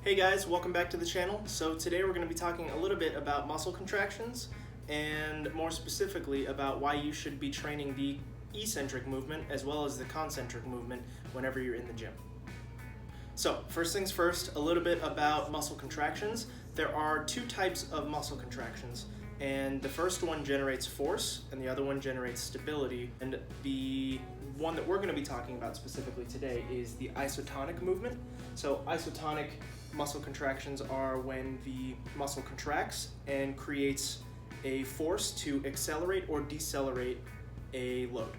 Hey guys, welcome back to the channel. So today we're going to be talking a little bit about muscle contractions and more specifically about why you should be training the eccentric movement as well as the concentric movement whenever you're in the gym. So first things first, a little bit about muscle contractions. There are two types of muscle contractions, and the first one generates force and the other one generates stability. And the one that we're going to be talking about specifically today is the isotonic movement. So isotonic muscle contractions are when the muscle contracts and creates a force to accelerate or decelerate a load.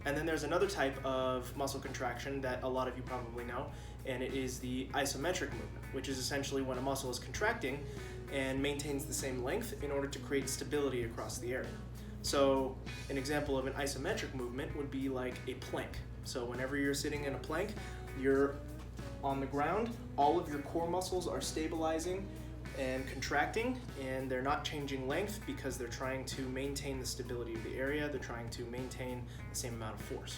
And then there's another type of muscle contraction that a lot of you probably know, and it is the isometric movement, which is essentially when a muscle is contracting and maintains the same length in order to create stability across the area. So an example of an isometric movement would be like a plank. So whenever you're sitting in a plank, you're on the ground, all of your core muscles are stabilizing and contracting, and they're not changing length because they're trying to maintain the stability of the area. They're trying to maintain the same amount of force.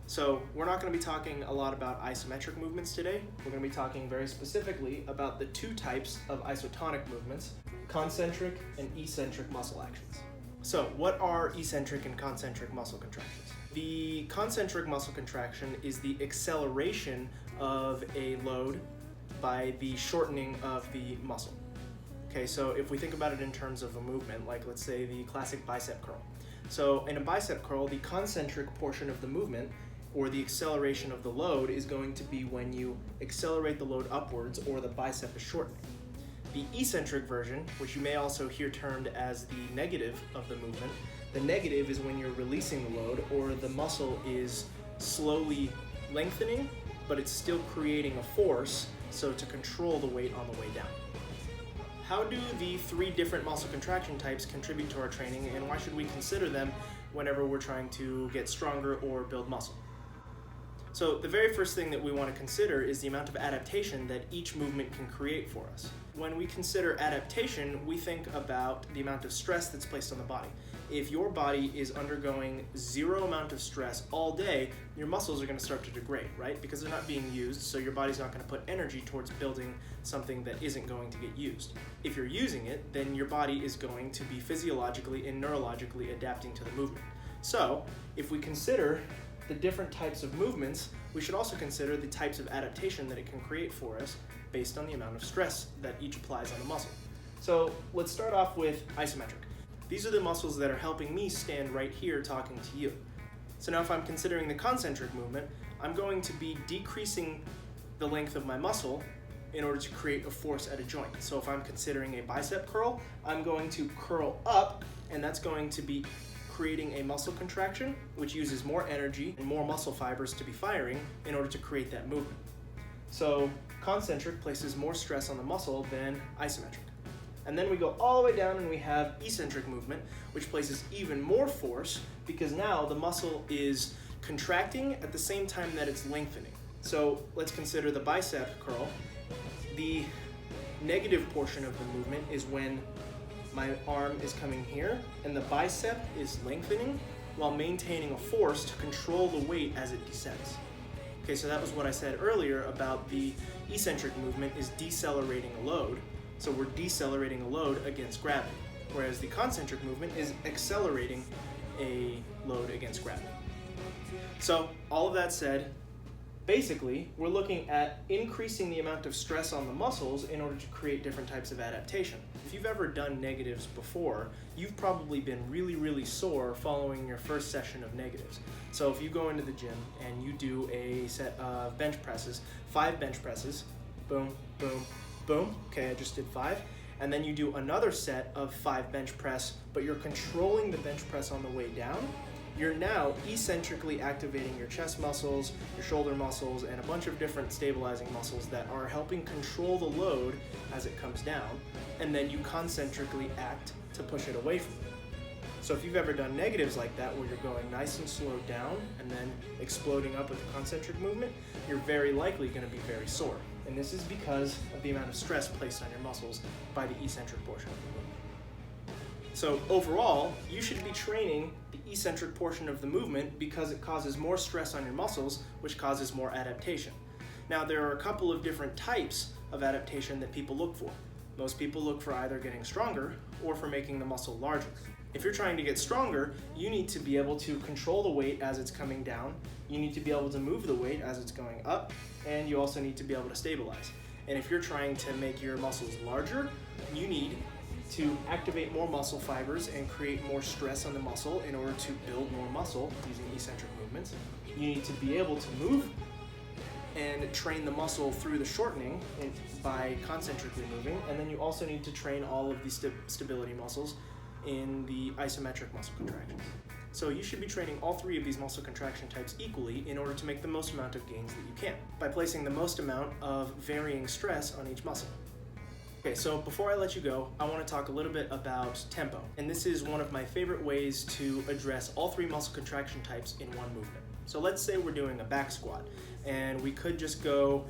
So we're not going to be talking a lot about isometric movements today. We're going to be talking very specifically about the two types of isotonic movements, concentric and eccentric muscle actions. So what are eccentric and concentric muscle contractions? The concentric muscle contraction is the acceleration of a load by the shortening of the muscle. Okay, so if we think about it in terms of a movement, like let's say the classic bicep curl. So in a bicep curl, the concentric portion of the movement, or the acceleration of the load, is going to be when you accelerate the load upwards or the bicep is shortening. The eccentric version, which you may also hear termed as the negative of the movement, the negative is when you're releasing the load or the muscle is slowly lengthening, but it's still creating a force, so to control the weight on the way down. How do the three different muscle contraction types contribute to our training, and why should we consider them whenever we're trying to get stronger or build muscle? So the very first thing that we want to consider is the amount of adaptation that each movement can create for us. When we consider adaptation, we think about the amount of stress that's placed on the body. If your body is undergoing zero amount of stress all day, your muscles are going to start to degrade, right? Because they're not being used, so your body's not going to put energy towards building something that isn't going to get used. If you're using it, then your body is going to be physiologically and neurologically adapting to the movement. So if we consider the different types of movements, we should also consider the types of adaptation that it can create for us based on the amount of stress that each applies on the muscle. So let's start off with isometric. These are the muscles that are helping me stand right here talking to you. So now if I'm considering the concentric movement, I'm going to be decreasing the length of my muscle in order to create a force at a joint. So if I'm considering a bicep curl, I'm going to curl up, and that's going to be creating a muscle contraction, which uses more energy and more muscle fibers to be firing in order to create that movement. So concentric places more stress on the muscle than isometric. And then we go all the way down and we have eccentric movement, which places even more force because now the muscle is contracting at the same time that it's lengthening. So let's consider the bicep curl. The negative portion of the movement is when my arm is coming here and the bicep is lengthening while maintaining a force to control the weight as it descends. Okay, so that was what I said earlier about the eccentric movement is decelerating a load. So we're decelerating a load against gravity, whereas the concentric movement is accelerating a load against gravity. So all of that said, basically, we're looking at increasing the amount of stress on the muscles in order to create different types of adaptation. If you've ever done negatives before, you've probably been really, really sore following your first session of negatives. So if you go into the gym and you do a set of bench presses, 5 bench presses, boom, boom, boom, okay, I just did 5, and then you do another set of 5 bench press, but you're controlling the bench press on the way down, you're now eccentrically activating your chest muscles, your shoulder muscles, and a bunch of different stabilizing muscles that are helping control the load as it comes down, and then you concentrically act to push it away from you. So if you've ever done negatives like that, where you're going nice and slow down and then exploding up with a concentric movement, you're very likely going to be very sore. And this is because of the amount of stress placed on your muscles by the eccentric portion of the movement. So overall, you should be training the eccentric portion of the movement because it causes more stress on your muscles, which causes more adaptation. Now, there are a couple of different types of adaptation that people look for. Most people look for either getting stronger or for making the muscle larger. If you're trying to get stronger, you need to be able to control the weight as it's coming down, you need to be able to move the weight as it's going up, and you also need to be able to stabilize. And if you're trying to make your muscles larger, you need to activate more muscle fibers and create more stress on the muscle in order to build more muscle using eccentric movements. You need to be able to move and train the muscle through the shortening by concentrically moving, and then you also need to train all of the stability muscles in the isometric muscle contractions. So you should be training all three of these muscle contraction types equally in order to make the most amount of gains that you can, by placing the most amount of varying stress on each muscle. Okay, so before I let you go, I want to talk a little bit about tempo. And this is one of my favorite ways to address all three muscle contraction types in one movement. So let's say we're doing a back squat, and we could just go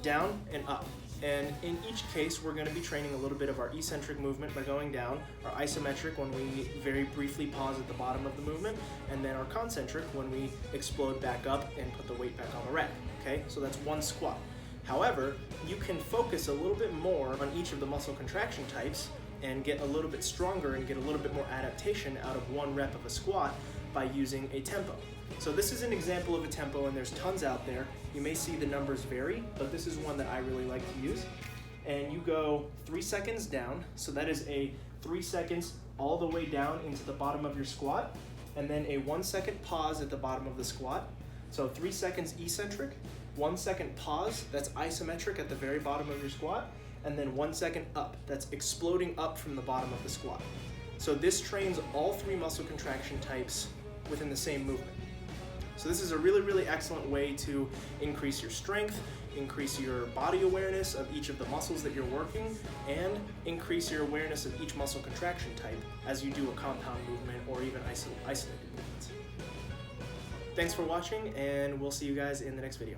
down and up. And in each case, we're going to be training a little bit of our eccentric movement by going down, our isometric when we very briefly pause at the bottom of the movement, and then our concentric when we explode back up and put the weight back on the rack. Okay, so that's one squat. However, you can focus a little bit more on each of the muscle contraction types and get a little bit stronger and get a little bit more adaptation out of one rep of a squat by using a tempo. So this is an example of a tempo, and there's tons out there. You may see the numbers vary, but this is one that I really like to use. And you go 3 seconds down, so that is a 3 seconds all the way down into the bottom of your squat, and then a 1 second pause at the bottom of the squat. So 3 seconds eccentric, 1 second pause, that's isometric at the very bottom of your squat, and then 1 second up, that's exploding up from the bottom of the squat. So this trains all three muscle contraction types within the same movement. So this is a really, really excellent way to increase your strength, increase your body awareness of each of the muscles that you're working, and increase your awareness of each muscle contraction type as you do a compound movement or even isolated movements. Thanks for watching, and we'll see you guys in the next video.